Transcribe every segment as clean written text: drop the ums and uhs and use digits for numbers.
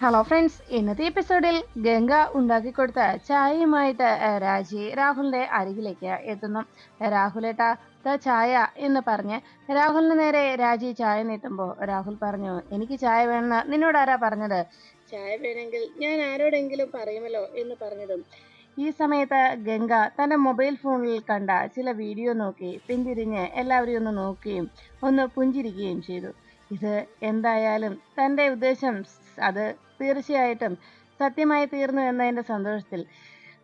Hello friends, ഇന്നത്തെ എപ്പിസോഡിൽ ഗംഗ ഉണ്ടാക്കിക്കൊടുത്ത ചായയുമായിട്ട് രാജി രാഹുലിന്റെ അരികിലേക്ക് എത്തുന്നു. രാഹുലേട്ടാ, ദാ ചായ എന്ന് പറഞ്ഞ് രാഹുലിന് നേരെ രാജി ചായ നീട്ടുമ്പോൾ രാഹുൽ പറഞ്ഞു, എനിക്ക് ചായ വേണമെന്ന് നിന്നോട് ആരാ പറഞ്ഞത്? ചായ വേണമെങ്കിൽ ഞാൻ ആരോടെങ്കിലും പറയുമല്ലോ എന്ന് പറഞ്ഞതും ഈ സമയത്ത് ഗംഗ തന്റെ മൊബൈൽ ഫോണിൽ കണ്ട ചില വീഡിയോ നോക്കി പിന്തിരിഞ്ഞ് എല്ലാവരെയും ഒന്ന് നോക്കുകയും ഒന്ന് പുഞ്ചിരിക്കുകയും ചെയ്തു. ഇത് എന്തായാലും തന്റെ ഉദ്ദേശം അത് തീർച്ചയായിട്ടും സത്യമായി തീർന്നു എന്നതിന്റെ സന്തോഷത്തിൽ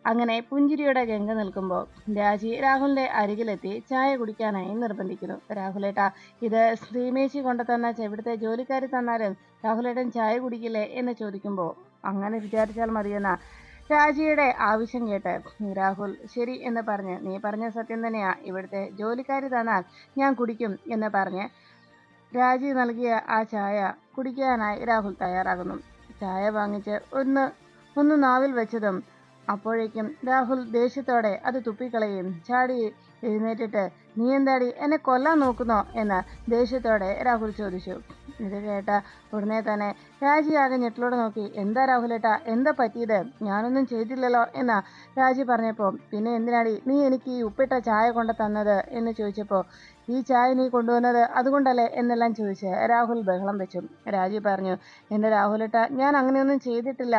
അങ്ങനെ പുഞ്ചിരിയോടെ ഗംഗ നിൽക്കുമ്പോൾ രാജി രാഹുലിന്റെ അരികിലെത്തി ചായ കുടിക്കാനായി നിർബന്ധിക്കുന്നു. രാഹുലേട്ടാ, ഇത് ശ്രീമേശി കൊണ്ടു തന്ന ഇവിടുത്തെ ജോലിക്കാരി തന്നാലും രാഹുലേട്ടൻ ചായ കുടിക്കില്ലേ എന്ന് ചോദിക്കുമ്പോൾ അങ്ങനെ വിചാരിച്ചാൽ മതിയെന്ന രാജിയുടെ ആവശ്യം കേട്ട് രാഹുൽ ശരി എന്ന് പറഞ്ഞ്, നീ പറഞ്ഞ സത്യം തന്നെയാ, ഇവിടുത്തെ ജോലിക്കാരി തന്നാൽ ഞാൻ കുടിക്കും എന്ന് പറഞ്ഞ് രാജി നൽകിയ ആ ചായ കുടിക്കാനായി രാഹുൽ തയ്യാറാകുന്നു. ചായ വാങ്ങിച്ച് ഒന്ന് നാവിൽ വെച്ചതും അപ്പോഴേക്കും രാഹുൽ ദേഷ്യത്തോടെ അത് തുപ്പിക്കളയും ചാടി എഴുന്നേറ്റിട്ട്, നീ എന്താടി എന്നെ കൊല്ലാൻ നോക്കുന്നോ എന്ന് ദേഷ്യത്തോടെ രാഹുൽ ചോദിച്ചു. ഇത് കേട്ട ഉടനെ തന്നെ രാജി ആകെ ഞെട്ടിലോടെ നോക്കി, എന്താ രാഹുലേട്ടാ, എന്താ പറ്റിയത്? ഞാനൊന്നും ചെയ്തില്ലല്ലോ എന്ന് രാജി പറഞ്ഞപ്പോൾ, പിന്നെ എന്തിനാടി നീ എനിക്ക് ഈ ഉപ്പിട്ട ചായ കൊണ്ട് തന്നത് എന്ന് ചോദിച്ചപ്പോൾ, ഈ ചായ നീ കൊണ്ടുവന്നത് അതുകൊണ്ടല്ലേ എന്നെല്ലാം ചോദിച്ച് രാഹുൽ ബഹളം വെച്ചു. രാജി പറഞ്ഞു, എൻ്റെ രാഹുലേട്ടാ, ഞാൻ അങ്ങനെയൊന്നും ചെയ്തിട്ടില്ല.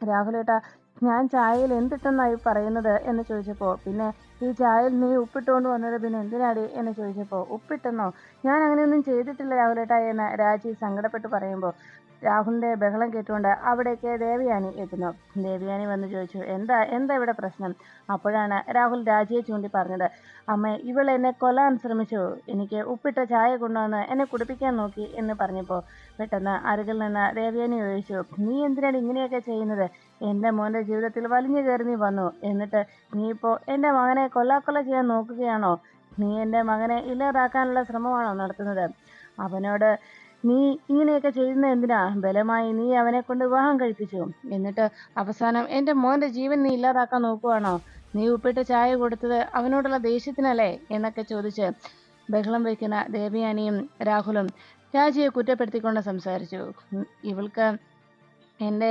രാഹുലേട്ടാ, ഞാൻ ചായയിൽ എന്തിട്ടെന്നായി പറയുന്നത് എന്ന് ചോദിച്ചപ്പോൾ, പിന്നെ ഈ ചായയിൽ നീ ഉപ്പിട്ടുകൊണ്ട് വന്നത് പിന്നെ എന്തിനാടി എന്ന് ചോദിച്ചപ്പോൾ, ഉപ്പിട്ടെന്നോ? ഞാൻ അങ്ങനെയൊന്നും ചെയ്തിട്ടില്ല രാഹുലേട്ടാ എന്ന് രാജി സങ്കടപ്പെട്ട് പറയുമ്പോൾ രാഹുലിന്റെ ബഹളം കേട്ടുകൊണ്ട് അവിടേക്ക് ദേവയാനി എത്തുന്നു. ദേവയാനി വന്ന് ചോദിച്ചു, എന്താ എന്താ ഇവിടെ പ്രശ്നം? അപ്പോഴാണ് രാഹുൽ രാജിയെ ചൂണ്ടി പറഞ്ഞത്, അമ്മ, ഇവൾ എന്നെ കൊല്ലാൻ ശ്രമിച്ചു, എനിക്ക് ഉപ്പിട്ട ചായ കൊണ്ടുവന്ന് എന്നെ കുടിപ്പിക്കാൻ നോക്കി എന്ന് പറഞ്ഞപ്പോൾ പെട്ടെന്ന് അരികിൽ നിന്ന് ദേവയാനി ചോദിച്ചു, നീ എന്തിനാണ് ഇങ്ങനെയൊക്കെ ചെയ്യുന്നത്? എൻ്റെ മോൻ്റെ ജീവിതത്തിൽ വലിഞ്ഞു കയറി നീ വന്നു, എന്നിട്ട് നീ ഇപ്പോൾ എൻ്റെ മകനെ കൊല്ലാക്കൊല ചെയ്യാൻ നോക്കുകയാണോ? നീ എൻ്റെ മകനെ ഇല്ലാതാക്കാനുള്ള ശ്രമമാണോ നടത്തുന്നത്? അവനോട് നീ ഇങ്ങനെയൊക്കെ ചെയ്യുന്നത് എന്തിനാ? ബലമായി നീ അവനെ കൊണ്ട് വിവാഹം കഴിപ്പിച്ചു, എന്നിട്ട് അവസാനം എൻ്റെ മോൻ്റെ ജീവൻ നീ ഇല്ലാതാക്കാൻ നോക്കുവാണോ? നീ ഉപ്പിട്ട് ചായ കൊടുത്തത് അവനോടുള്ള ദേഷ്യത്തിനല്ലേ എന്നൊക്കെ ചോദിച്ച് ബഹളം വയ്ക്കുന്ന ദേവയാനിയും രാഹുലും രാജിയെ കുറ്റപ്പെടുത്തിക്കൊണ്ട് സംസാരിച്ചു. ഇവൾക്ക് എൻ്റെ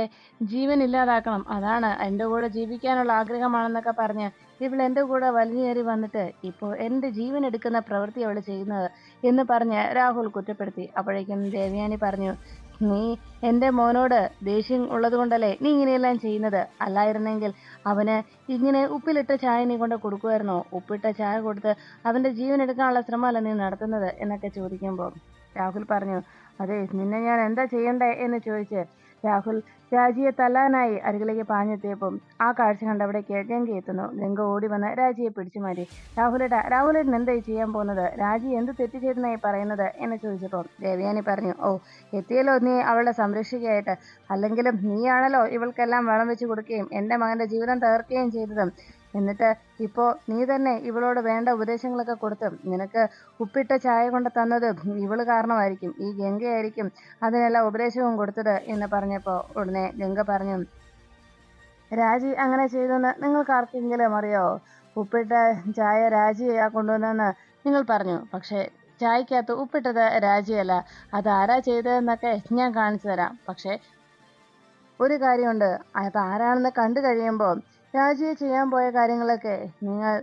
ജീവൻ ഇല്ലാതാക്കണം, അതാണ് എൻ്റെ കൂടെ ജീവിക്കാനുള്ള ആഗ്രഹമാണെന്നൊക്കെ പറഞ്ഞ് ഇവൾ എൻ്റെ കൂടെ വലിഞ്ഞേറി വന്നിട്ട് ഇപ്പോൾ എൻ്റെ ജീവൻ എടുക്കുന്ന പ്രവൃത്തി അവൾ ചെയ്യുന്നത് എന്ന് പറഞ്ഞ് രാഹുൽ കുറ്റപ്പെടുത്തി. അപ്പോഴേക്കും ദേവയാനി പറഞ്ഞു, നീ എൻ്റെ മോനോട് ദേഷ്യം ഉള്ളത് കൊണ്ടല്ലേ നീ ഇങ്ങനെയെല്ലാം ചെയ്യുന്നത്? അല്ലായിരുന്നെങ്കിൽ അവന് ഇങ്ങനെ ഉപ്പിലിട്ട ചായ നീ കൊണ്ട് കൊടുക്കുമായിരുന്നോ? ഉപ്പിട്ട ചായ കൊടുത്ത് അവൻ്റെ ജീവൻ എടുക്കാനുള്ള ശ്രമമല്ല നീ നടത്തുന്നത് എന്നൊക്കെ ചോദിക്കുമ്പോൾ രാഹുൽ പറഞ്ഞു, അതെ, നിന്നെ ഞാൻ എന്താ ചെയ്യണ്ടേ എന്ന് ചോദിച്ച് രാഹുൽ രാജിയെ തല്ലാനായി അരികിലേക്ക് പാഞ്ഞെത്തിയപ്പം ആ കാഴ്ച കണ്ട് അവിടേക്ക് ഗംഗ എത്തുന്നു. ഗംഗ ഓടി വന്ന് രാജിയെ പിടിച്ചു മാറ്റി. രാഹുലേട്ടൻ എന്തായി ചെയ്യാൻ പോകുന്നത്? രാജി എന്ത് തെറ്റ് ചെയ്തെന്നായി പറയുന്നത് എന്ന് ചോദിച്ചപ്പോൾ ദേവയാനി പറഞ്ഞു, ഓ, എത്തിയല്ലോ നീ അവളുടെ സംരക്ഷിക്കുകയായിട്ട്. അല്ലെങ്കിലും നീയാണല്ലോ ഇവൾക്കെല്ലാം വളം വെച്ച് കൊടുക്കുകയും എൻ്റെ മകൻ്റെ ജീവിതം തകർക്കുകയും ചെയ്തതും. എന്നിട്ട് ഇപ്പോൾ നീ തന്നെ ഇവളോട് വേണ്ട ഉപദേശങ്ങളൊക്കെ കൊടുത്ത് നിനക്ക് ഉപ്പിട്ട ചായ കൊണ്ട് തന്നത് ഇവള് കാരണമായിരിക്കും, ഈ ഗംഗയായിരിക്കും അതിനെല്ലാം ഉപദേശവും കൊടുത്തത് എന്ന് പറഞ്ഞപ്പോൾ ഉടനെ ഗംഗ പറഞ്ഞു, രാജി അങ്ങനെ ചെയ്തെന്ന് നിങ്ങൾക്ക് ആർക്കെങ്കിലും അറിയോ? ഉപ്പിട്ട ചായ രാജിയാ കൊണ്ടുവന്നെന്ന് നിങ്ങൾ പറഞ്ഞു, പക്ഷേ ചായക്കകത്ത് ഉപ്പിട്ടത് രാജിയല്ല. അതാരാ ചെയ്തതെന്നൊക്കെ ഞാൻ കാണിച്ചു തരാം. പക്ഷേ ഒരു കാര്യമുണ്ട്, അത് ആരാണെന്ന് കണ്ടു കഴിയുമ്പോൾ രാജിയെ ചെയ്യാൻ പോയ കാര്യങ്ങളൊക്കെ നിങ്ങൾ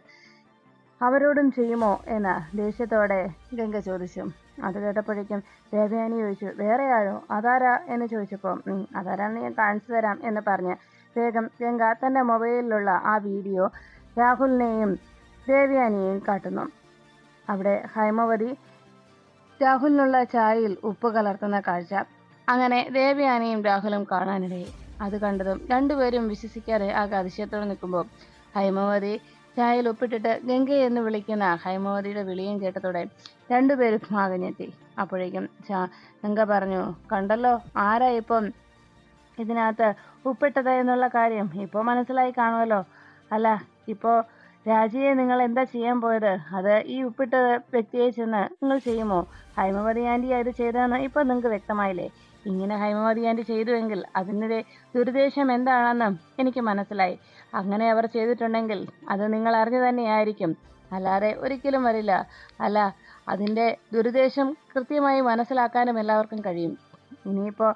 അവരോടും ചെയ്യുമോ എന്ന് ദേഷ്യത്തോടെ ഗംഗ ചോദിച്ചു. അത് കേട്ടപ്പോഴേക്കും ദേവയാനി ചോദിച്ചു, വേറെ ആരോ? അതാരാ എന്ന് ചോദിച്ചപ്പോൾ അതാരാണെന്ന് ഞാൻ കാണിച്ചു തരാം എന്ന് പറഞ്ഞ് വേഗം ഗംഗ തൻ്റെ മൊബൈലിലുള്ള ആ വീഡിയോ രാഹുലിനെയും ദേവയാനിയെയും കാട്ടുന്നു. അവിടെ ഹൈമവതി രാഹുലിനുള്ള ചായയിൽ ഉപ്പ് കലർത്തുന്ന കാഴ്ച അങ്ങനെ ദേവയാനിയും രാഹുലും കാണാനിടയായി. അത് കണ്ടതും രണ്ടുപേരും വിശ്വസിക്കാതെ ആകെ അതിശയത്തോടെ നിൽക്കുമ്പോൾ ഹൈമവതി ചായയിൽ ഉപ്പിട്ടിട്ട് ഗംഗ എന്ന് വിളിക്കുന്ന ഹൈമവതിയുടെ വിളിയും കേട്ടതോടെ രണ്ടുപേരും ആകഞ്ഞെത്തി. അപ്പോഴേക്കും ഗംഗ പറഞ്ഞു, കണ്ടല്ലോ ആരാ ഇപ്പം ഇതിനകത്ത് ഉപ്പിട്ടത് എന്നുള്ള കാര്യം ഇപ്പോൾ മനസ്സിലായി കാണുമല്ലോ. അല്ല, ഇപ്പോൾ രാജിയെ നിങ്ങൾ എന്താ ചെയ്യാൻ പോയത്? അത് ഈ ഉപ്പിട്ട വ്യക്തിയെ ചെന്ന് നിങ്ങൾ ചെയ്യുമോ? ഹൈമവതി ആൻറ്റിയാ ഇത് ചെയ്തതെന്ന് ഇപ്പോൾ നിങ്ങൾക്ക് വ്യക്തമായില്ലേ? ഇങ്ങനെ ഹൈമവതി ആൻറ്റി ചെയ്തുവെങ്കിൽ അതിൻ്റെ ദുരുദ്ദേശം എന്താണെന്ന് എനിക്ക് മനസ്സിലായി. അങ്ങനെ അവർ ചെയ്തിട്ടുണ്ടെങ്കിൽ അത് നിങ്ങൾ അറിഞ്ഞു തന്നെയായിരിക്കും, അല്ലാതെ ഒരിക്കലും വരില്ല. അല്ല, അതിൻ്റെ ദുരുദ്ദേശം കൃത്യമായി മനസ്സിലാക്കാനും എല്ലാവർക്കും കഴിയും. ഇനിയിപ്പോൾ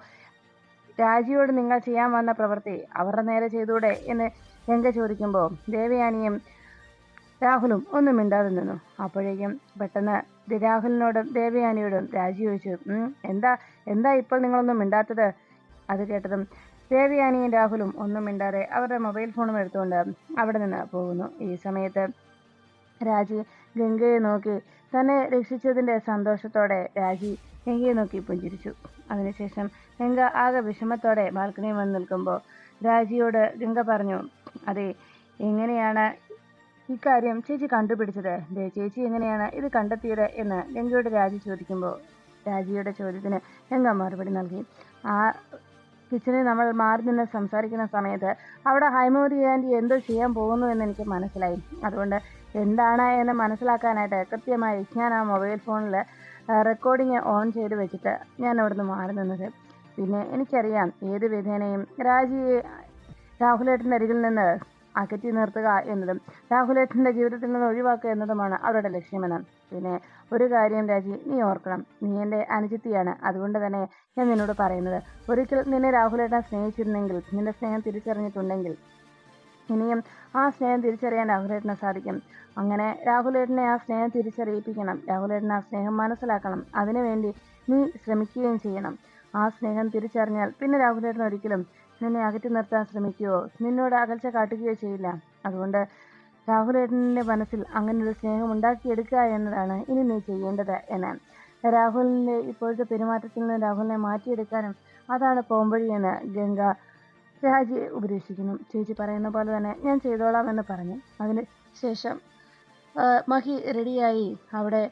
രാജിയോട് നിങ്ങൾ ചെയ്യാൻ വന്ന പ്രവൃത്തി അവരുടെ നേരെ ചെയ്തൂടെ എന്ന് ഗംഗ ചോദിക്കുമ്പോൾ ദേവയാനിയും രാഹുലും ഒന്നും മിണ്ടാതെ നിന്നു. അപ്പോഴേക്കും പെട്ടെന്ന് രാഹുലിനോടും ദേവയാനിയോടും രാജി ചോദിച്ചു, എന്താ എന്താ ഇപ്പോൾ നിങ്ങളൊന്നും മിണ്ടാത്തത്? അത് കേട്ടതും ദേവയാനിയും രാഹുലും ഒന്നും മിണ്ടാതെ അവരുടെ മൊബൈൽ ഫോണും എടുത്തുകൊണ്ട് അവിടെ നിന്ന് പോകുന്നു. ഈ സമയത്ത് രാജി ഗംഗയെ നോക്കി തന്നെ രക്ഷിച്ചതിന്റെ സന്തോഷത്തോടെ രാജി ഗംഗയെ നോക്കി പുഞ്ചിരിച്ചു. അതിനുശേഷം ഗംഗ ആകെ വിഷമത്തോടെ ബാൽക്കണിയിൽ വന്ന് നിൽക്കുമ്പോൾ രാജിയോട് ഗംഗ പറഞ്ഞു, അതെ, എങ്ങനെയാണ് ഇക്കാര്യം ചേച്ചി കണ്ടുപിടിച്ചത്? ചേച്ചി എങ്ങനെയാണ് ഇത് കണ്ടെത്തിയത് എന്ന് ഗംഗയോട് രാജി ചോദിക്കുമ്പോൾ രാജിയുടെ ചോദ്യത്തിന് ഗംഗ മറുപടി നൽകി. ആ കിച്ചണിൽ നമ്മൾ മാറി നിന്ന് സംസാരിക്കുന്ന സമയത്ത് അവിടെ ഹൈമവതി ആൻറ്റി എന്തോ ചെയ്യാൻ പോകുന്നു എന്ന് എനിക്ക് മനസ്സിലായി. അതുകൊണ്ട് എന്താണ് എന്ന് മനസ്സിലാക്കാനായിട്ട് കൃത്യമായി ഞാൻ ആ മൊബൈൽ ഫോണിൽ റെക്കോർഡിങ് ഓൺ ചെയ്ത് വെച്ചിട്ട് ഞാൻ അവിടുന്ന് മാറി നിന്നത്. പിന്നെ എനിക്കറിയാം ഏത് വിധേനയും രാജിയെ രാഹുലേട്ടൻ്റെ അരികിൽ നിന്ന് അകറ്റി നിർത്തുക എന്നതും രാഹുലേട്ടൻ്റെ ജീവിതത്തിൽ നിന്ന് ഒഴിവാക്കുക എന്നതുമാണ് അവരുടെ ലക്ഷ്യമെന്ന്. പിന്നെ ഒരു കാര്യം രാജി, നീ ഓർക്കണം, നീ എൻ്റെ അനുജത്തിയാണ്. അതുകൊണ്ട് തന്നെ ഞാൻ നിന്നോട് പറയുന്നത്, ഒരിക്കൽ നിന്നെ രാഹുലേട്ടൻ സ്നേഹിച്ചിരുന്നെങ്കിൽ, നിന്റെ സ്നേഹം തിരിച്ചറിഞ്ഞിട്ടുണ്ടെങ്കിൽ ഇനിയും ആ സ്നേഹം തിരിച്ചറിയാൻ രാഹുലേട്ടന് സാധിക്കും. അങ്ങനെ രാഹുലേട്ടനെ ആ സ്നേഹം തിരിച്ചറിയിപ്പിക്കണം. രാഹുലേട്ടൻ ആ സ്നേഹം മനസ്സിലാക്കണം. അതിനുവേണ്ടി നീ ശ്രമിക്കുകയും ചെയ്യണം. ആ സ്നേഹം തിരിച്ചറിഞ്ഞാൽ പിന്നെ രാഹുലേട്ടൻ ഒരിക്കലും നിന്നെ അകറ്റി നിർത്താൻ ശ്രമിക്കുകയോ നിന്നോട് അകൽച്ച കാട്ടുകയോ ചെയ്യില്ല. അതുകൊണ്ട് രാഹുലേട്ടൻ്റെ മനസ്സിൽ അങ്ങനെ ഒരു സ്നേഹം ഉണ്ടാക്കിയെടുക്കുക എന്നതാണ് ഇനി നീ ചെയ്യേണ്ടത് എന്ന്. രാഹുലിൻ്റെ ഇപ്പോഴത്തെ പെരുമാറ്റത്തിൽ നിന്ന് രാഹുലിനെ മാറ്റിയെടുക്കാനും അതാണ് പോംവഴിയെന്ന് ഗംഗ രാജിയെ ഉപദേശിക്കുന്നു. ചേച്ചി പറയുന്ന പോലെ തന്നെ ഞാൻ ചെയ്തോളാം എന്ന് പറഞ്ഞു. അതിന് ശേഷം മഹി റെഡിയായി അവിടെ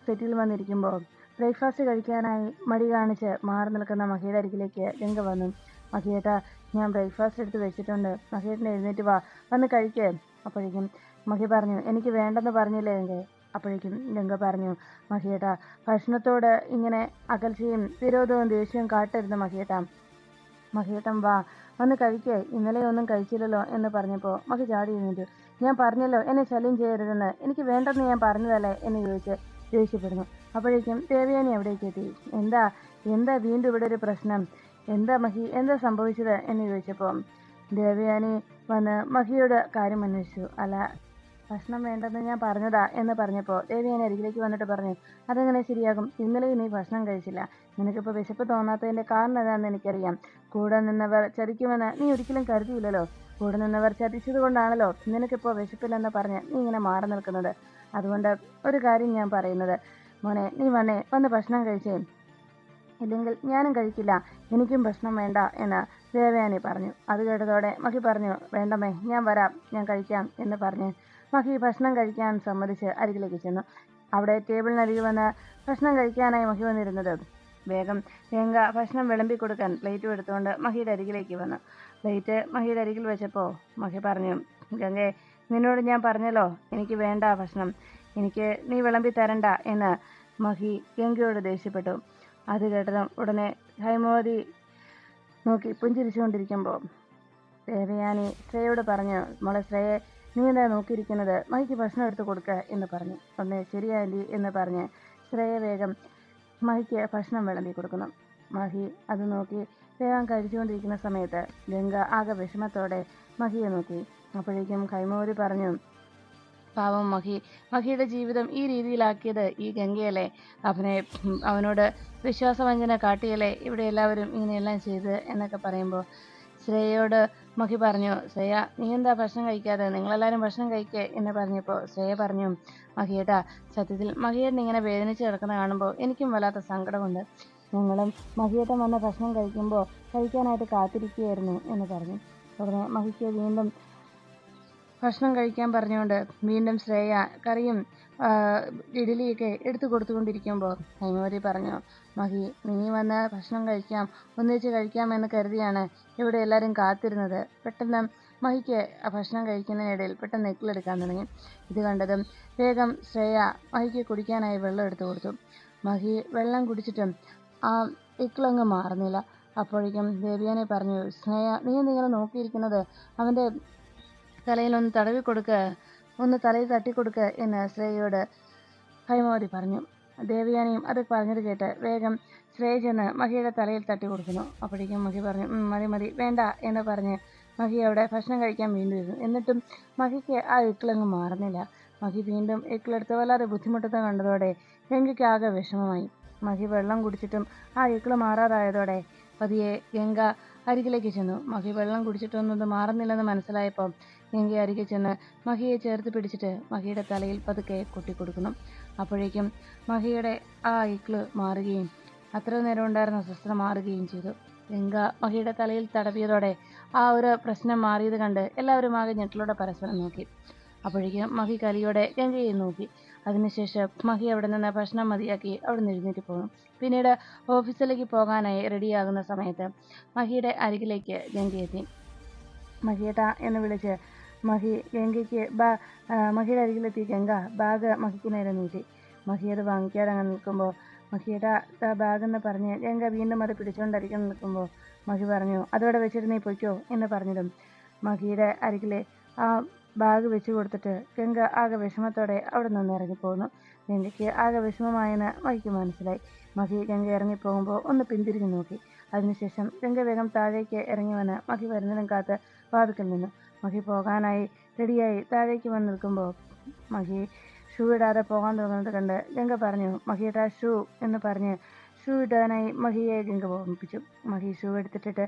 സെറ്റിൽ വന്നിരിക്കുമ്പോൾ ബ്രേക്ക്ഫാസ്റ്റ് കഴിക്കാനായി മടി കാണിച്ച് മാറി നിൽക്കുന്ന മഹിയുടെ അരികിലേക്ക് ഗംഗ വന്നു. മഹിയേട്ടാ, ഞാൻ ബ്രേക്ക്ഫാസ്റ്റ് എടുത്ത് വെച്ചിട്ടുണ്ട്, മഹിയേട്ടനെ എഴുന്നേറ്റ് വാ, വന്ന് കഴിക്കേ. അപ്പോഴേക്കും മഹി പറഞ്ഞു, എനിക്ക് വേണ്ടെന്ന് പറഞ്ഞില്ലേ ഗംഗ? അപ്പോഴേക്കും ഗംഗ പറഞ്ഞു, മഹിയേട്ടാ, ഭക്ഷണത്തോട് ഇങ്ങനെ അകൽച്ചയും വിരോധവും ദേഷ്യവും കാട്ടരുത് മഹിയേട്ടാ. മഹിയേട്ടൻ വാ, വന്ന് കഴിക്കേ, ഇന്നലെ ഒന്നും കഴിച്ചില്ലല്ലോ എന്ന് പറഞ്ഞപ്പോൾ മഹി ചാടി എഴുന്നേറ്റു. ഞാൻ പറഞ്ഞല്ലോ എന്നെ ശല്യം ചെയ്യരുതെന്ന്, എനിക്ക് വേണ്ടെന്ന് ഞാൻ പറഞ്ഞതല്ലേ എന്ന് ചോദിച്ച് ദേഷ്യപ്പെടുന്നു. അപ്പോഴേക്കും ദേവയാനി അവിടേക്ക് എത്തി. എന്താ എന്താ വീണ്ടും ഇവിടെ ഒരു പ്രശ്നം? എന്താ മഹി, എന്താ സംഭവിച്ചത് എന്ന് ചോദിച്ചപ്പോൾ ദേവയാനി വന്ന് മഹിയോട് കാര്യം അന്വേഷിച്ചു. അല്ല, ഭക്ഷണം വേണ്ടെന്ന് ഞാൻ പറഞ്ഞതാ എന്ന് പറഞ്ഞപ്പോൾ ദേവയാനി അരികിലേക്ക് വന്നിട്ട് പറഞ്ഞു, അതെങ്ങനെ ശരിയാകും? ഇന്നലെ നീ ഭക്ഷണം കഴിച്ചില്ല. നിനക്കിപ്പോൾ വിശപ്പ് തോന്നാത്തതിൻ്റെ കാരണം എന്താണെന്ന് എനിക്കറിയാം. കൂടെ നിന്നവർ ചതിക്കുമെന്ന് നീ ഒരിക്കലും കരുതിയില്ലല്ലോ. കൂടെ നിന്നവർ ചതിച്ചത് കൊണ്ടാണല്ലോ നിനക്കിപ്പോൾ വിശപ്പില്ലെന്ന് പറഞ്ഞ് നീ ഇങ്ങനെ മാറി നിൽക്കുന്നത്. അതുകൊണ്ട് ഒരു കാര്യം ഞാൻ പറയുന്നത്, മോനെ, നീ വന്ന് ഭക്ഷണം കഴിച്ചേ, ഇല്ലെങ്കിൽ ഞാനും കഴിക്കില്ല, എനിക്കും ഭക്ഷണം വേണ്ട എന്ന് ദേവയാനി പറഞ്ഞു. അത് കേട്ടതോടെ മഹി പറഞ്ഞു, വേണ്ടമ്മേ, ഞാൻ വരാം, ഞാൻ കഴിക്കാം എന്ന് പറഞ്ഞ് മഹി ഭക്ഷണം കഴിക്കാൻ സമ്മതിച്ച് അരികിലേക്ക് ചെന്നു. അവിടെ ടേബിളിനരികിൽ വന്ന് ഭക്ഷണം കഴിക്കാനായി മഹി വന്നിരുന്നത് വേഗം ഗംഗ ഭക്ഷണം വിളമ്പി കൊടുക്കാൻ പ്ലേറ്റും എടുത്തുകൊണ്ട് മഹിയുടെ അരികിലേക്ക് വന്നു. പ്ലേറ്റ് മഹിയുടെ അരികിൽ വെച്ചപ്പോൾ മഹി പറഞ്ഞു, ഗംഗേ, നിന്നോട് ഞാൻ പറഞ്ഞല്ലോ എനിക്ക് വേണ്ട ഭക്ഷണം, എനിക്ക് നീ വിളമ്പി തരണ്ട എന്ന് മഹി ഗംഗയോട് ദേഷ്യപ്പെട്ടു. അത് കേട്ടതും ഉടനെ ഹൈമവതി നോക്കി പുഞ്ചിരിച്ചുകൊണ്ടിരിക്കുമ്പോൾ ദേവയാനി ശ്രേയോട് പറഞ്ഞു, മോളെ ശ്രേയെ, നീ എന്താ നോക്കിയിരിക്കുന്നത്? മഹിക്ക് ഭക്ഷണം എടുത്ത് കൊടുക്കുക എന്ന് പറഞ്ഞു. ഒന്ന് ശരിയായി എന്ന് പറഞ്ഞ് ശ്രേയ വേഗം മഹിക്ക് ഭക്ഷണം വിളമ്പി കൊടുക്കുന്നു. മഹി അത് നോക്കി വേഗം കഴിച്ചുകൊണ്ടിരിക്കുന്ന സമയത്ത് ഗംഗ ആകെ വിഷമത്തോടെ മഹിയെ നോക്കി. അപ്പോഴേക്കും ഹൈമവതി പറഞ്ഞു, പാവം മഹിയുടെ ജീവിതം ഈ രീതിയിലാക്കിയത് ഈ ഗംഗയല്ലേ? അവനോട് വിശ്വാസവഞ്ചന കാട്ടിയല്ലേ ഇവിടെ എല്ലാവരും ഇങ്ങനെയെല്ലാം ചെയ്ത് എന്നൊക്കെ പറയുമ്പോൾ ശ്രേയയോട് മഹി പറഞ്ഞു, ശ്രേയ, നീ എന്താ ഭക്ഷണം കഴിക്കാതെ? നിങ്ങളെല്ലാവരും ഭക്ഷണം കഴിക്കേ എന്ന് പറഞ്ഞപ്പോൾ ശ്രേയ പറഞ്ഞു, മഹിയേട്ടാ, സത്യത്തിൽ മഹിയേട്ടൻ ഇങ്ങനെ വേദനിച്ച് കിടക്കുന്ന കാണുമ്പോൾ എനിക്കും വല്ലാത്ത സങ്കടമുണ്ട്. ഞങ്ങളും മഹിയേട്ടൻ വന്ന് ഭക്ഷണം കഴിക്കാനായിട്ട് കാത്തിരിക്കുകയായിരുന്നു എന്ന് പറഞ്ഞു. ഉടനെ മഹിക്ക് വീണ്ടും ഭക്ഷണം കഴിക്കാൻ പറഞ്ഞുകൊണ്ട് വീണ്ടും ശ്രേയ കറിയും ഇഡ്ഡലിയൊക്കെ എടുത്തു കൊടുത്തുകൊണ്ടിരിക്കുമ്പോൾ ഹൈമവതി പറഞ്ഞു, മഹി, നീ വന്ന് ഭക്ഷണം ഒന്നിച്ച് കഴിക്കാമെന്ന് കരുതിയാണ് ഇവിടെ എല്ലാവരും കാത്തിരുന്നത്. പെട്ടെന്ന് മഹിക്ക് ഭക്ഷണം കഴിക്കുന്നതിനിടയിൽ പെട്ടെന്ന് നെക്കിലെടുക്കാൻ തുടങ്ങി. ഇത് കണ്ടതും വേഗം ശ്രേയ മഹിക്ക് കുടിക്കാനായി വെള്ളം എടുത്തു കൊടുത്തു. മഹി വെള്ളം കുടിച്ചിട്ടും ആ ഇക്കിളങ്ങ് മാറുന്നില്ല. അപ്പോഴേക്കും ദേവയാനി പറഞ്ഞു, ശ്രേയ, നീ എന്തിങ്ങനെ നോക്കിയിരിക്കുന്നത്? അവൻ്റെ തലയിൽ ഒന്ന് തടവി കൊടുക്കുക, ഒന്ന് തലയിൽ തട്ടിക്കൊടുക്കുക എന്ന് ശ്രേയയോട് ഹൈമവതി പറഞ്ഞു. ദേവയാനിയും അത് പറഞ്ഞത് കേട്ട് വേഗം ശ്രേയ ചെന്ന് മഹിയുടെ തലയിൽ തട്ടി കൊടുക്കുന്നു. അപ്പോഴേക്കും മഹി പറഞ്ഞു, മതി മതി വേണ്ട എന്ന് പറഞ്ഞ് മഹി അവിടെ ഭക്ഷണം കഴിക്കാൻ വീണ്ടും ഇരുന്നു. എന്നിട്ടും മഹിക്ക് ആ ഇക്കിളങ്ങ് മാറുന്നില്ല. മഹി വീണ്ടും ഇക്കിളെടുത്ത് വല്ലാതെ ബുദ്ധിമുട്ടുന്നത് കണ്ടതോടെ ഗംഗയ്ക്ക് ആകെ വിഷമമായി. മഹി വെള്ളം കുടിച്ചിട്ടും ആ ഇക്കിള് മാറാതായതോടെ പതിയെ ഗംഗ അരികിലേക്ക് ചെന്നു. മഹി വെള്ളം കുടിച്ചിട്ടൊന്നും ഇത് മാറുന്നില്ലെന്ന് മനസ്സിലായപ്പോൾ ഗംഗ അരികെ ചെന്ന് മഹിയെ ചേർത്ത് പിടിച്ചിട്ട് മഹിയുടെ തലയിൽ പതുക്കെ കൊട്ടിക്കൊടുക്കുന്നു. അപ്പോഴേക്കും മഹിയുടെ ആ ഇക്കിള് മാറുകയും അത്ര നേരം ഉണ്ടായിരുന്ന അസ്വസ്ഥത മാറുകയും ചെയ്തു. ഗംഗ മഹിയുടെ തലയിൽ തടവിയതോടെ ആ ഒരു പ്രശ്നം മാറിയത് കണ്ട് എല്ലാവരും ആകെ ഞെട്ടലോടെ പരസ്പരം നോക്കി. അപ്പോഴേക്കും മഹി കലിയോടെ ഗംഗയെ നോക്കി. അതിനുശേഷം മഹി അവിടെ നിന്ന് ഭക്ഷണം മതിയാക്കി അവിടെ നിന്ന് എഴുന്നേറ്റ് പോകുന്നു. പിന്നീട് ഓഫീസിലേക്ക് പോകാനായി റെഡിയാകുന്ന സമയത്ത് മഹിയുടെ അരികിലേക്ക് ഗംഗ എത്തി. മഹിയേട്ട എന്ന് വിളിച്ച് മഹിയുടെ അരികിലെത്തി ഗംഗ ബാഗ് മഹിക്ക് നേരെ നീട്ടി. മഹി അത് വാങ്ങിക്കാതെ അങ്ങ് നിൽക്കുമ്പോൾ മഹിയേട്ട ബാഗ് എന്ന് പറഞ്ഞ് ഗംഗ വീണ്ടും അത് പിടിച്ചുകൊണ്ടിരിക്കാൻ നിൽക്കുമ്പോൾ മഹി പറഞ്ഞു, അതോടെ വെച്ചിട്ട് നീ പൊയ്ക്കോ എന്ന് പറഞ്ഞതും മഹിയുടെ അരികിലെ ആ ബാഗ് വെച്ച് കൊടുത്തിട്ട് ഗംഗ ആകെ വിഷമത്തോടെ അവിടെ നിന്ന് ഇറങ്ങിപ്പോകുന്നു. ഗംഗയ്ക്ക് ആകെ വിഷമമായെന്ന് മഹിക്ക് മനസ്സിലായി. മഹി ഗംഗ ഇറങ്ങിപ്പോകുമ്പോൾ ഒന്ന് പിന്തിരിഞ്ഞു നോക്കി. അതിനുശേഷം ഗംഗ വേഗം താഴേക്ക് ഇറങ്ങി വന്ന് മഹി വരുന്നതിനും കാത്ത് വാതിക്കൽ നിന്നു. മഹി പോകാനായി റെഡിയായി താഴേക്ക് വന്ന് നിൽക്കുമ്പോൾ മഹി ഷൂ ഇടാതെ പോകാൻ തുടങ്ങുന്നത് കണ്ട് ഗംഗ പറഞ്ഞു, മഹിയുടെ ഷൂ എന്ന് പറഞ്ഞ് ഷൂ ഇടാനായി മഹിയെ ഗംഗ ഓർമ്മിപ്പിച്ചു. മഹി ഷൂ എടുത്തിട്ടിട്ട്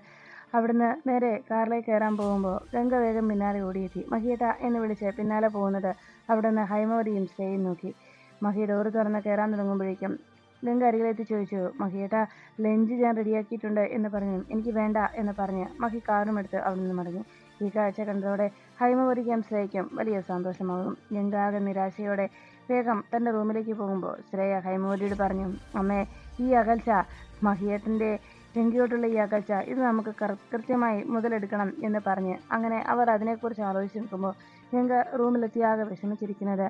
അവിടുന്ന് നേരെ കാറിലേക്ക് കയറാൻ പോകുമ്പോൾ ഗംഗ വേഗം പിന്നാലെ ഓടിയെത്തി. മഹിയേട്ട എന്ന് വിളിച്ച് പിന്നാലെ പോകുന്നത് അവിടുന്ന് ഹൈമവതിയും ശ്രേയും നോക്കി. മഹി ഡോറ് തുറന്ന് കയറാൻ തുടങ്ങുമ്പോഴേക്കും ഗംഗ അരികിലെത്തി ചോദിച്ചു, മഹിയേട്ട ലഞ്ച് ഞാൻ റെഡിയാക്കിയിട്ടുണ്ട് എന്ന് പറഞ്ഞു. എനിക്ക് വേണ്ട എന്ന് പറഞ്ഞ് മഹി കാറും എടുത്ത് അവിടെ നിന്ന് മടങ്ങി. ഈ കാഴ്ച കണ്ടതോടെ ഹൈമവതിക്കും ശ്രേയയ്ക്കും വലിയ സന്തോഷമാകും. ഗംഗ ആകെ നിരാശയോടെ വേഗം തൻ്റെ റൂമിലേക്ക് പോകുമ്പോൾ ശ്രേയ ഹൈമവതിയോട് പറഞ്ഞു, അമ്മേ, ഈ അകൽച്ച മഹിയേട്ടൻ്റെ ഗംഗയോട്ടുള്ള ഈ അകൽച്ച ഇത് നമുക്ക് കൃത്യമായി മുതലെടുക്കണം എന്ന് പറഞ്ഞ് അങ്ങനെ അവർ അതിനെക്കുറിച്ച് ആലോചിച്ച് നിൽക്കുമ്പോൾ ഗംഗ റൂമിലെത്തി ആകെ വിഷമിച്ചിരിക്കുന്നത്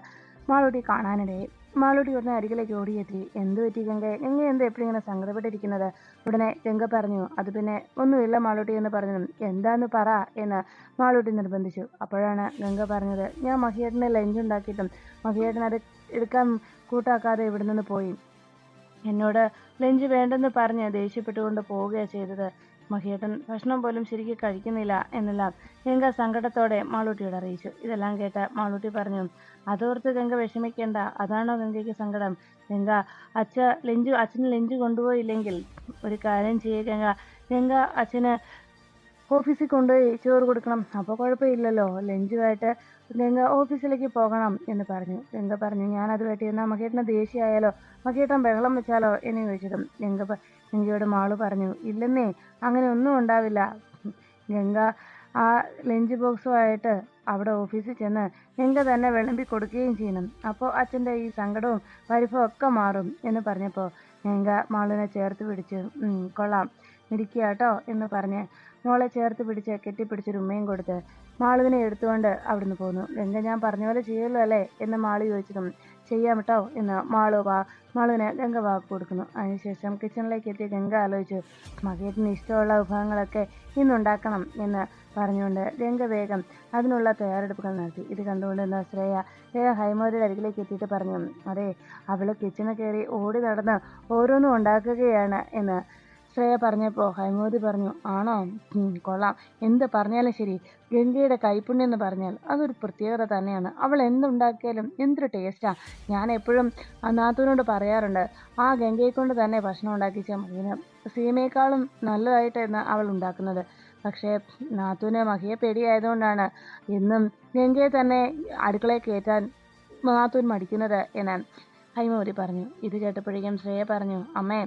മാളൂട്ടി കാണാനിടയായി. മാളൂട്ടി ഉടനെ അരികിലേക്ക് ഓടിയെത്തി. എന്തു പറ്റി ഗംഗ എന്താ എപ്പോഴും ഇങ്ങനെ സങ്കടപ്പെട്ടിരിക്കുന്നത്? ഉടനെ ഗംഗ പറഞ്ഞു, അത് പിന്നെ ഒന്നുമില്ല മാളൂട്ടി എന്ന് പറഞ്ഞു. എന്താന്ന് പറ എന്ന് മാളൂട്ടി നിർബന്ധിച്ചു. അപ്പോഴാണ് ഗംഗ പറഞ്ഞത്, ഞാൻ മഹിയേട്ടനെ ലഞ്ച് ഉണ്ടാക്കിയിട്ടും മഹിയേട്ടൻ അത് എടുക്കാൻ കൂട്ടാക്കാതെ ഇവിടെ നിന്ന് പോയി. എന്നോട് ലഞ്ച് വേണ്ടെന്ന് പറഞ്ഞ് ദേഷ്യപ്പെട്ടുകൊണ്ട് പോവുകയാണ് ചെയ്തത്. മഹിയേട്ടൻ ഭക്ഷണം പോലും ശരിക്കും കഴിക്കുന്നില്ല എന്നെല്ലാം ഗംഗ സങ്കടത്തോടെ മാളൂട്ടിയോട് അറിയിച്ചു. ഇതെല്ലാം കേട്ട മാളൂട്ടി പറഞ്ഞു, അതോർത്ത് ഗംഗ വിഷമിക്കേണ്ട. അതാണോ ഗംഗയ്ക്ക് സങ്കടം? ഗംഗ അച്ഛന് ലഞ്ച് കൊണ്ടുപോയില്ലെങ്കിൽ ഒരു കാര്യം ചെയ്യുക ഗംഗ അച്ഛന് ഓഫീസിൽ കൊണ്ടുപോയി ചോറ് കൊടുക്കണം. അപ്പോൾ കുഴപ്പമില്ലല്ലോ. ലഞ്ചുമായിട്ട് ഗംഗ ഓഫീസിലേക്ക് പോകണം എന്ന് പറഞ്ഞു. ഗംഗ പറഞ്ഞു, ഞാനത് വെട്ടിയെന്നാൽ മഹിയേട്ടന് ദേഷ്യമായാലോ, മഹിയേട്ടൻ ബഹളം വെച്ചാലോ എന്ന് ചോദിച്ചതും ഗംഗയോട് മാളു പറഞ്ഞു, ഇല്ലെന്നേ, അങ്ങനെ ഒന്നും ഉണ്ടാവില്ല. ഗംഗ ആ ലഞ്ച് ബോക്സുമായിട്ട് അവിടെ ഓഫീസിൽ ചെന്ന് ഗംഗ തന്നെ വിളമ്പി കൊടുക്കുകയും ചെയ്യണം. അപ്പോൾ അച്ഛൻ്റെ ഈ സങ്കടവും പരിഭവം ഒക്കെ മാറും എന്ന് പറഞ്ഞപ്പോൾ ഗംഗ മാളുവിനെ ചേർത്ത് പിടിച്ച് കൊള്ളാം മിടിക്കുക കേട്ടോ എന്ന് പറഞ്ഞ് മോളെ ചേർത്ത് പിടിച്ച് കെട്ടിപ്പിടിച്ചൊരു ഉമ്മയും കൊടുത്ത് മാളുവിനെ എടുത്തുകൊണ്ട് അവിടുന്ന് പോന്നു. ഗംഗ ഞാൻ പറഞ്ഞ പോലെ ചെയ്യുമല്ലോ അല്ലേ എന്ന് മാളു ചോദിച്ചതും ചെയ്യാം കേട്ടോ എന്ന് മാളുവിന് ഗംഗ വാക്ക് കൊടുക്കുന്നു. അതിനുശേഷം കിച്ചണിലേക്ക് എത്തിയ ഗംഗ ആലോചിച്ചു, മകേട്ടിന് ഇഷ്ടമുള്ള വിഭവങ്ങളൊക്കെ ഇന്നുണ്ടാക്കണം എന്ന് പറഞ്ഞുകൊണ്ട് ഗംഗ വേഗം അതിനുള്ള തയ്യാറെടുപ്പുകൾ നടത്തി. ഇത് കണ്ടുകൊണ്ടിരുന്ന ശ്രേയ വേഗം ഹൈമവതിയുടെ അരികിലേക്ക് എത്തിയിട്ട് പറഞ്ഞു, അതെ, അവള് കിച്ചണിൽ കയറി ഓടി നടന്ന് ഓരോന്നും ഉണ്ടാക്കുകയാണ് എന്ന് ശ്രേയ പറഞ്ഞപ്പോൾ ഹൈമവതി പറഞ്ഞു, ആണോ, കൊള്ളാം, എന്ത് പറഞ്ഞാലും ശരി, ഗംഗയുടെ കൈപ്പുണ്യം എന്ന് പറഞ്ഞാൽ അതൊരു പ്രത്യേകത തന്നെയാണ്. അവൾ എന്തുണ്ടാക്കിയാലും എന്തൊരു ടേസ്റ്റാണ്. ഞാൻ എപ്പോഴും നാത്തൂനോട് പറയാറുണ്ട്, ആ ഗംഗയെ കൊണ്ട് തന്നെ ഭക്ഷണം ഉണ്ടാക്കിച്ചാൽ മതിന് സീമയേക്കാളും നല്ലതായിട്ടാണ് അവൾ ഉണ്ടാക്കുന്നത്. പക്ഷേ നാത്തൂന് മഹിയെ പേടിയായതുകൊണ്ടാണ് എന്നും ഗംഗയെ തന്നെ അടുക്കളയിൽ കയറ്റാൻ നാത്തൂൻ മടിക്കുന്നത് എന്ന് ഹൈമവതി പറഞ്ഞു. ഇത് കേട്ടപ്പോഴേക്കും ശ്രേയ പറഞ്ഞു, അമ്മേ,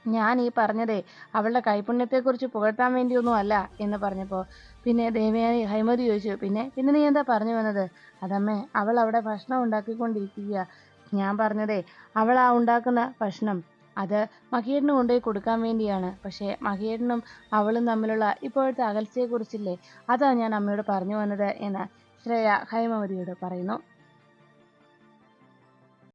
ഞാൻ ഈ പറഞ്ഞതേ അവളുടെ കൈപുണ്യത്തെക്കുറിച്ച് പുകഴ്ത്താൻ വേണ്ടിയൊന്നും അല്ല എന്ന് പറഞ്ഞപ്പോൾ പിന്നെ ദേവയാനി ഹൈമവതി ചോദിച്ചു, പിന്നെ നീ എന്താ പറഞ്ഞു വന്നത്? അതമ്മേ, അവൾ അവിടെ ഭക്ഷണം ഉണ്ടാക്കിക്കൊണ്ടിരിക്കുക. ഞാൻ പറഞ്ഞതേ അവൾ ആ ഉണ്ടാക്കുന്ന ഭക്ഷണം അത് മഹിയേട്ടന് കൊണ്ടുപോയി കൊടുക്കാൻ വേണ്ടിയാണ്. പക്ഷേ മഹിയേട്ടനും അവളും തമ്മിലുള്ള ഇപ്പോഴത്തെ അകൽച്ചയെക്കുറിച്ചില്ലേ, അതാ ഞാൻ അമ്മയോട് പറഞ്ഞു വന്നത് എന്ന് ശ്രേയ ഹൈമവതിയോട് പറയുന്നു.